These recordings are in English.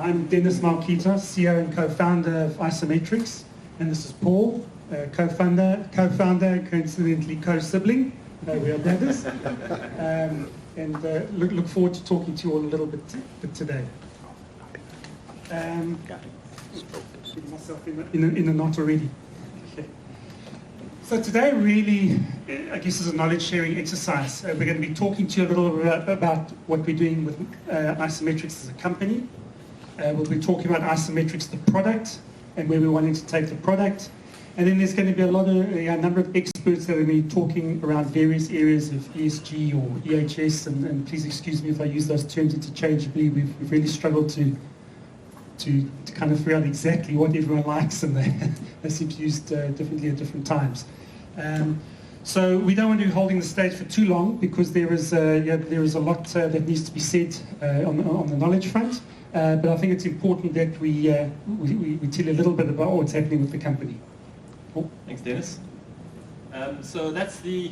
I'm Dennis Marketos, CEO and co-founder of IsoMetrix, and this is Paul, co-founder, coincidentally co-sibling. We are brothers, and look forward to talking to you all a little bit today. Getting myself in a knot already. Okay. So today really, I guess, is a knowledge sharing exercise. We're going to be talking to you a little bit about what we're doing with IsoMetrix as a company. We'll be talking about IsoMetrix, the product, and where we're wanting to take the product. And then there's going to be a number of experts that are going to be talking around various areas of ESG or EHS, and please excuse me if I use those terms interchangeably. We've really struggled to kind of figure out exactly what everyone likes, and they seem to be used differently at different times. So we don't want to be holding the stage for too long, because there is a lot that needs to be said on the knowledge front. But I think it's important that we tell you a little bit about what's happening with the company. Paul? Thanks, Dennis. So that's the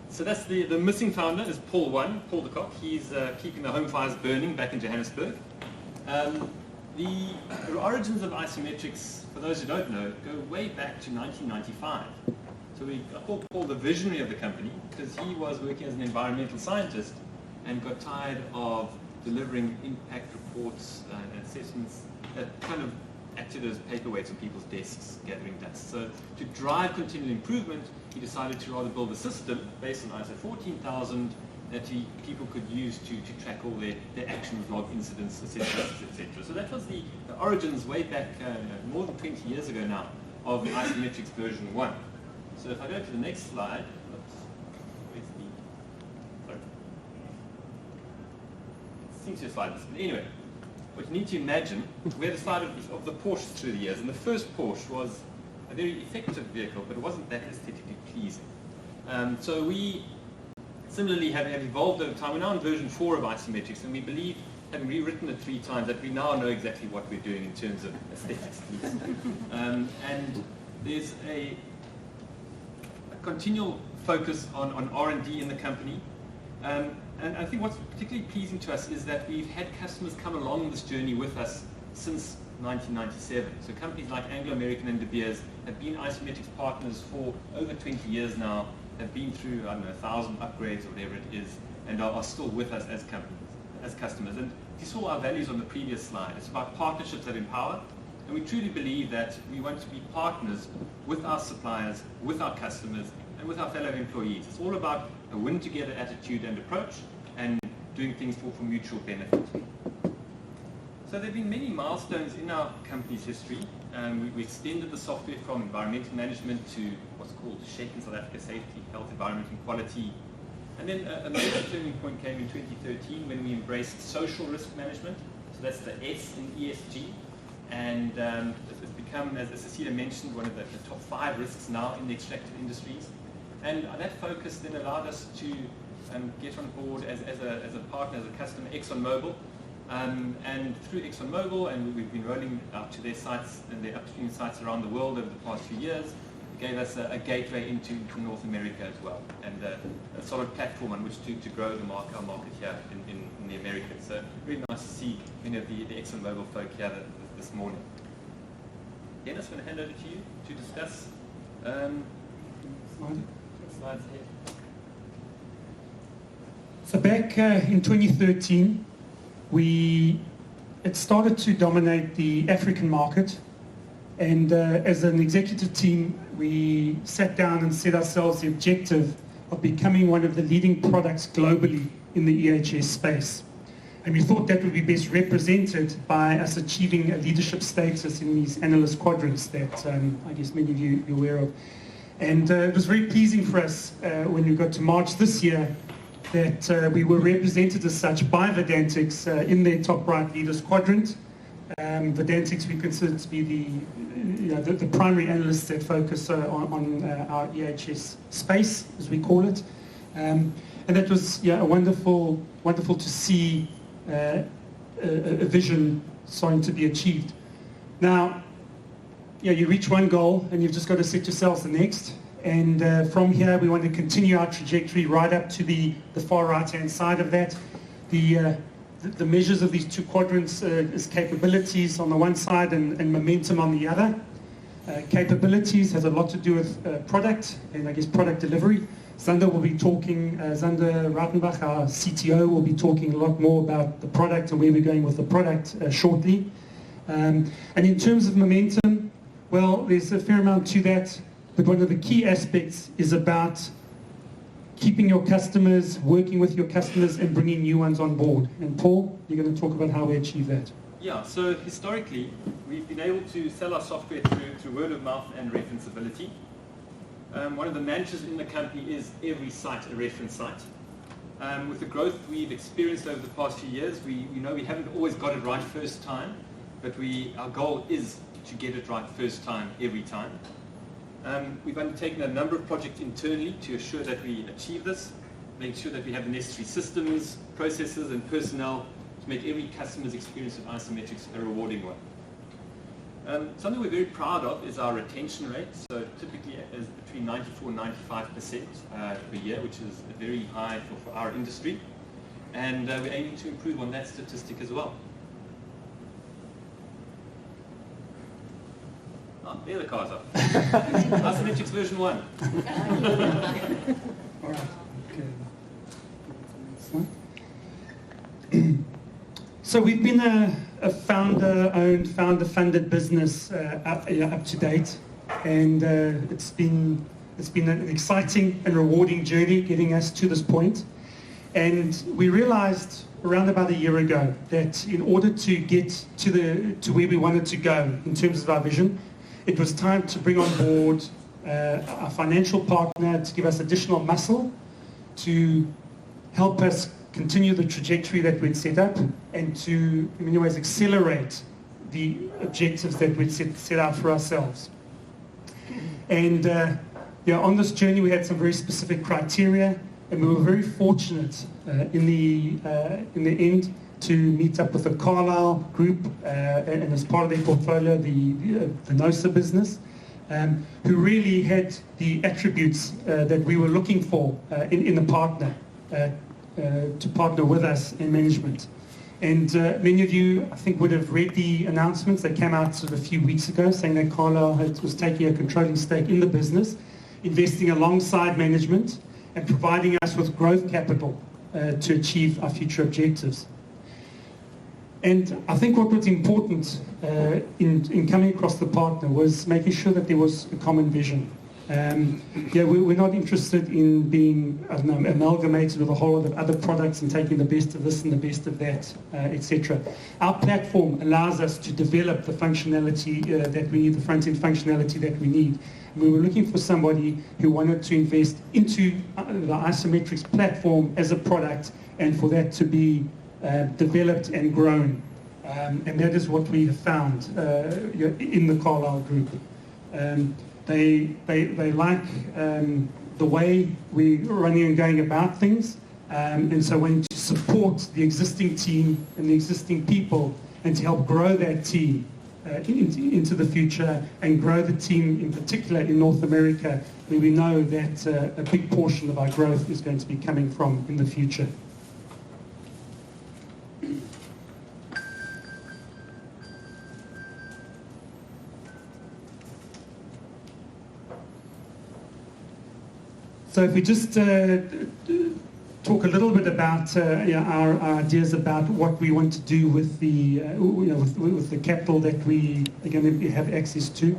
So that's the missing founder is Paul de Kock. He's keeping the home fires burning back in Johannesburg. The origins of IsoMetrix, for those who don't know, go way back to 1995. So I call Paul the visionary of the company, because he was working as an environmental scientist and got tired of delivering impact reports and assessments that kind of acted as paperweights on people's desks gathering dust. So to drive continual improvement, he decided to rather build a system based on ISO 14000 that people could use to track all their actions, log incidents, etc. So that was the origins way back more than 20 years ago now of IsoMetrix version 1. So if I go to the next slide, seems to slide this. Anyway, what you need to imagine, we had a slide of the Porsche through the years, and the first Porsche was a very effective vehicle, but it wasn't that aesthetically pleasing. So we similarly have evolved over time. We're now in version 4 of IsoMetrix, and we believe, having rewritten it 3 times, that we now know exactly what we're doing in terms of aesthetics. And there's a continual focus on R&D in the company. And I think what's particularly pleasing to us is that we've had customers come along this journey with us since 1997. So companies like Anglo American and De Beers have been IsoMetrix partners for over 20 years now, have been through, 1,000 upgrades or whatever it is, and are still with us as customers. And if you saw our values on the previous slide, it's about partnerships that empower, and we truly believe that we want to be partners with our suppliers, with our customers, and with our fellow employees. It's all about a win-together attitude and approach, and doing things for mutual benefit. So there have been many milestones in our company's history. We extended the software from environmental management to what's called SHAKE in South Africa, Safety, Health, Environment and Quality. And then a major turning point came in 2013 when we embraced social risk management. So that's the S in ESG. And it's become, as Cecilia mentioned, one of the top 5 risks now in the extractive industries. And that focus then allowed us to get on board as a partner, as a customer, ExxonMobil. And through ExxonMobil, and we've been rolling out to their sites and their upstream sites around the world over the past few years, it gave us a gateway into North America as well, and a solid platform on which to grow our market here in the Americas. So really nice to see many of the ExxonMobil folk here this morning. Dennis, I'm going to hand over to you to discuss slides ahead. So back in 2013, we had started to dominate the African market, and as an executive team, we sat down and set ourselves the objective of becoming one of the leading products globally in the EHS space. And we thought that would be best represented by us achieving a leadership status in these analyst quadrants that I guess many of you are aware of. And it was very pleasing for us when we got to March this year that we were represented as such by Verdantix in their top right leaders quadrant. Verdantix we consider to be the primary analysts that focus on our EHS space, as we call it. And that was wonderful to see a vision starting to be achieved. Now, you reach one goal and you've just got to set yourselves the next. And from here, we want to continue our trajectory right up to the far right-hand side of that. The the measures of these two quadrants is capabilities on the one side and momentum on the other. Capabilities has a lot to do with product and I guess product delivery. Zander will be talking, Zander Rautenbach, our CTO, will be talking a lot more about the product and where we're going with the product shortly. And in terms of momentum, well, there's a fair amount to that, but one of the key aspects is about keeping your customers, working with your customers and bringing new ones on board. And Paul, you're going to talk about how we achieve that. Yeah, so historically, we've been able to sell our software through word of mouth and referenceability. One of the mantras in the company is every site a reference site. With the growth we've experienced over the past few years, we know we haven't always got it right first time, but our goal is to get it right first time, every time. We've undertaken a number of projects internally to assure that we achieve this, making sure that we have the necessary systems, processes and personnel to make every customer's experience with IsoMetrix a rewarding one. Something we're very proud of is our retention rate, so typically is between 94 and 95% per year, which is very high for our industry, and we're aiming to improve on that statistic as well. Oh, there the cars are. IsoMetrix version 1. All right. Okay. So we've been a founder-owned, founder-funded business up to date, and it's been an exciting and rewarding journey getting us to this point. And we realized around about a year ago that in order to get to where we wanted to go in terms of our vision, it was time to bring on board a financial partner to give us additional muscle to help us continue the trajectory that we'd set up and to, in many ways, accelerate the objectives that we'd set out for ourselves. And on this journey, we had some very specific criteria, and we were very fortunate in the end to meet up with the Carlyle Group and as part of their portfolio, the NOSA business, who really had the attributes that we were looking for in a partner. To partner with us in management. And many of you, I think, would have read the announcements that came out sort of a few weeks ago saying that Carlyle was taking a controlling stake in the business, investing alongside management and providing us with growth capital to achieve our future objectives. And I think what was important in coming across the partner was making sure that there was a common vision. We're not interested in being amalgamated with a whole lot of other products and taking the best of this and the best of that, etc. Our platform allows us to develop the functionality that we need, the front-end functionality that we need. And we were looking for somebody who wanted to invest into the IsoMetrix platform as a product and for that to be developed and grown. And that is what we have found in the Carlyle Group. They like the way we're running and going about things, and so wanting to support the existing team and the existing people and to help grow that team into the future and grow the team in particular in North America, where we know that a big portion of our growth is going to be coming from in the future. So if we just talk a little bit about our ideas about what we want to do with the with the capital that we are going to have access to.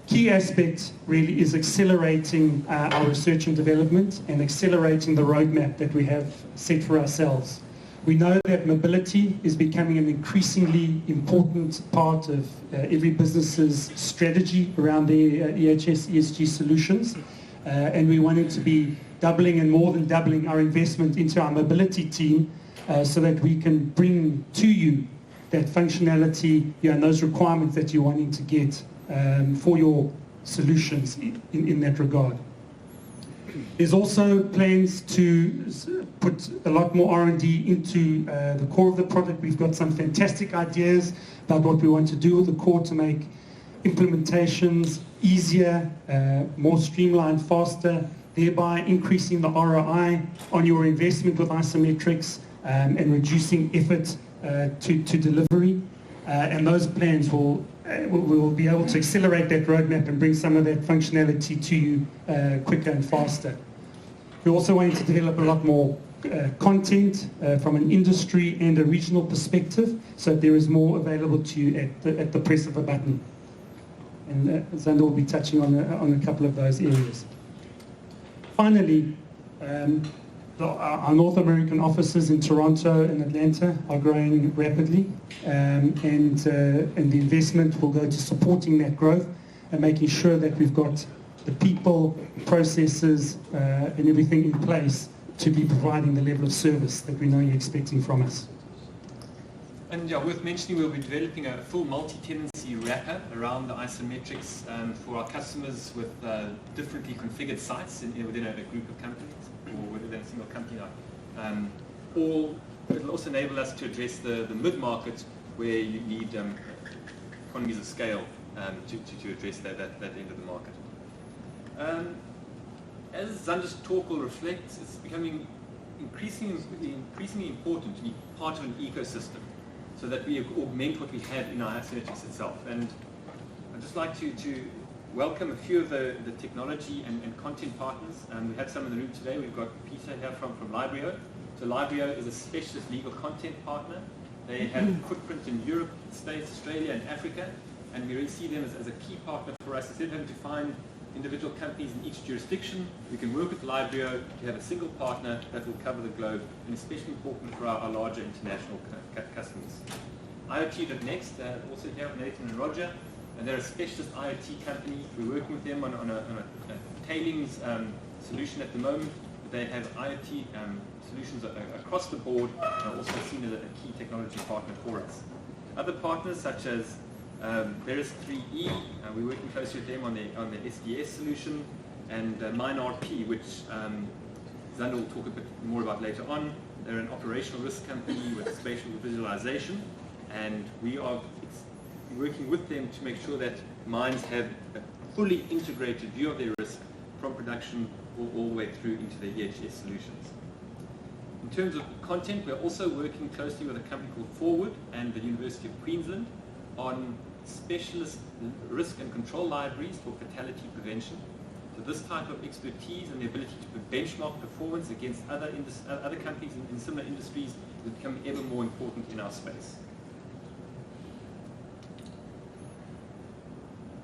Key aspect really is accelerating our research and development and accelerating the roadmap that we have set for ourselves. We know that mobility is becoming an increasingly important part of every business's strategy around their EHS ESG solutions. And we wanted to be doubling and more than doubling our investment into our mobility team so that we can bring to you that functionality and those requirements that you're wanting to get for your solutions in that regard. There's also plans to put a lot more R&D into the core of the product. We've got some fantastic ideas about what we want to do with the core to make implementations easier, more streamlined, faster, thereby increasing the ROI on your investment with IsoMetrix and reducing effort to delivery. And those plans will be able to accelerate that roadmap and bring some of that functionality to you quicker and faster. We're also wanting to develop a lot more content from an industry and a regional perspective, so that there is more available to you at the press of a button. And Zander will be touching on a couple of those areas. Finally, our North American offices in Toronto and Atlanta are growing rapidly, and the investment will go to supporting that growth and making sure that we've got the people, processes, and everything in place to be providing the level of service that we know you're expecting from us. And yeah, worth mentioning, we'll be developing a full multi-tenancy wrapper around the IsoMetrix for our customers with differently configured sites within a group of companies, or within a single company. Or it will also enable us to address the mid-market where you need economies of scale to address that end of the market. As Zander's talk will reflect, it's becoming increasingly important to be part of an ecosystem, so that we augment what we have in our IsoMetrix itself. And I'd just like to welcome a few of the technology and content partners. We have some in the room today. We've got Peter here from Librio. So Librio is a specialist legal content partner. They have a footprint in Europe, States, Australia, and Africa, and we really see them as a key partner for us. Instead of having to find individual companies in each jurisdiction, we can work with Librio to have a single partner that will cover the globe, and especially important for our larger international customers. IoT.next, also here with Nathan and Roger, and they're a specialist IoT company. We're working with them on a tailings solution at the moment, but they have IoT solutions across the board, and are also seen as a key technology partner for us. Other partners such as Veris 3E, we're working closely with them on the SDS solution, and MineRP, which Zander will talk a bit more about later on. They're an operational risk company with spatial visualization, and we are working with them to make sure that mines have a fully integrated view of their risk from production all the way through into their EHS solutions. In terms of content, we're also working closely with a company called Forward and the University of Queensland on specialist risk and control libraries for fatality prevention. So this type of expertise and the ability to benchmark performance against other companies in similar industries is becoming ever more important in our space.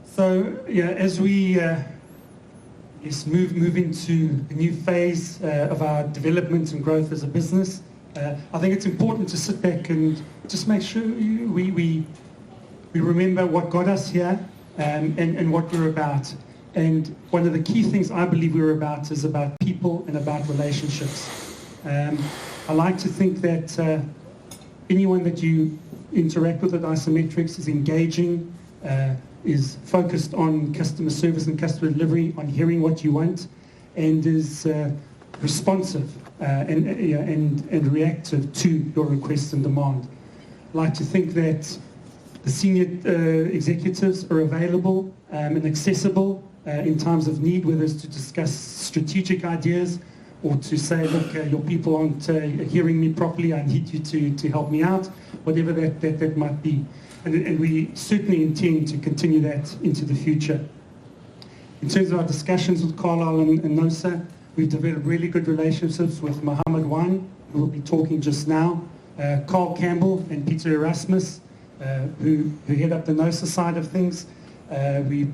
So yeah, as we move into a new phase of our development and growth as a business, I think it's important to sit back and just make sure we remember what got us here and what we're about. And one of the key things I believe we're about is about people and about relationships. I like to think that anyone that you interact with at IsoMetrix is engaging, is focused on customer service and customer delivery, on hearing what you want, and is responsive and reactive to your requests and demand. I like to think that the senior executives are available and accessible in times of need, whether it's to discuss strategic ideas or to say, look, your people aren't hearing me properly, I need you to help me out, whatever that might be. And we certainly intend to continue that into the future. In terms of our discussions with Carlisle and NOSA, we've developed really good relationships with Mohammed Wan, who will be talking just now, Carl Campbell and Peter Erasmus, who head up the NOSA side of things. We're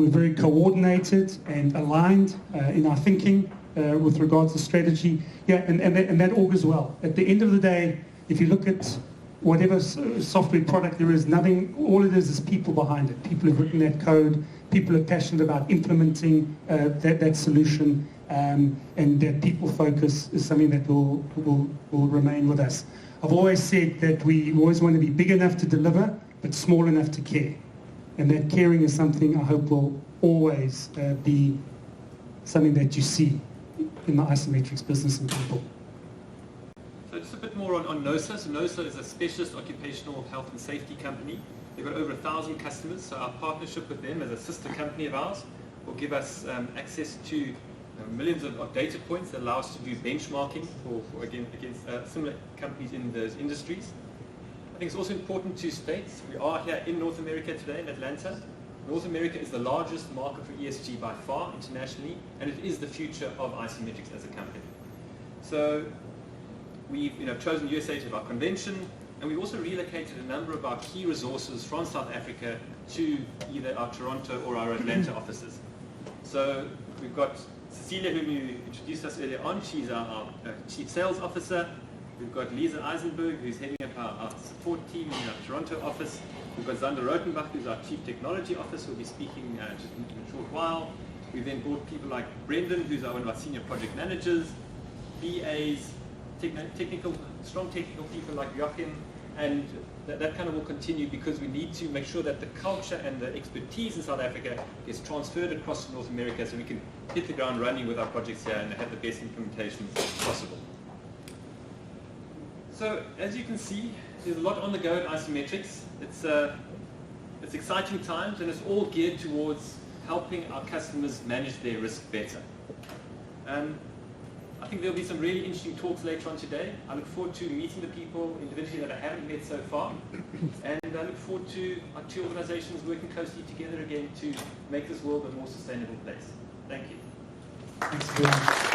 very coordinated and aligned in our thinking with regards to strategy. Yeah, and that augurs well. At the end of the day, if you look at whatever software product there is, all it is people behind it. People have written that code, people are passionate about implementing that solution, and that people focus is something that will remain with us. I've always said that we always want to be big enough to deliver, but small enough to care. And that caring is something I hope will always be something that you see in the IsoMetrix business and people. So just a bit more on NOSA. So NOSA is a specialist occupational health and safety company. They've got over 1,000 customers, so our partnership with them as a sister company of ours will give us access to millions of data points that allow us to do benchmarking against similar companies in those industries. I think it's also important to state we are here in North America today, in Atlanta. North America is the largest market for ESG by far internationally, and it is the future of IsoMetrix as a company. So we've chosen USA to have our convention, and we also relocated a number of our key resources from South Africa to either our Toronto or our Atlanta offices. So we've got Cecilia, whom you introduced us earlier on. She's our Chief Sales Officer. We've got Lisa Eisenberg, who's heading up our support team in our Toronto office. We've got Zander Rotenbach, who's our Chief Technology Officer, who will be speaking just in a short while. We've then brought people like Brendan, who's one of our Senior Project Managers, BAs, strong technical people like Joachim, and that kind of will continue because we need to make sure that the culture and the expertise in South Africa is transferred across to North America so we can hit the ground running with our projects here and have the best implementations possible. So as you can see, there's a lot on the go at IsoMetrix. It's exciting times, and it's all geared towards helping our customers manage their risk better. I think there'll be some really interesting talks later on today. I look forward to meeting the people individually that I haven't met so far, and I look forward to our two organizations working closely together again to make this world a more sustainable place. Thank you. Thanks,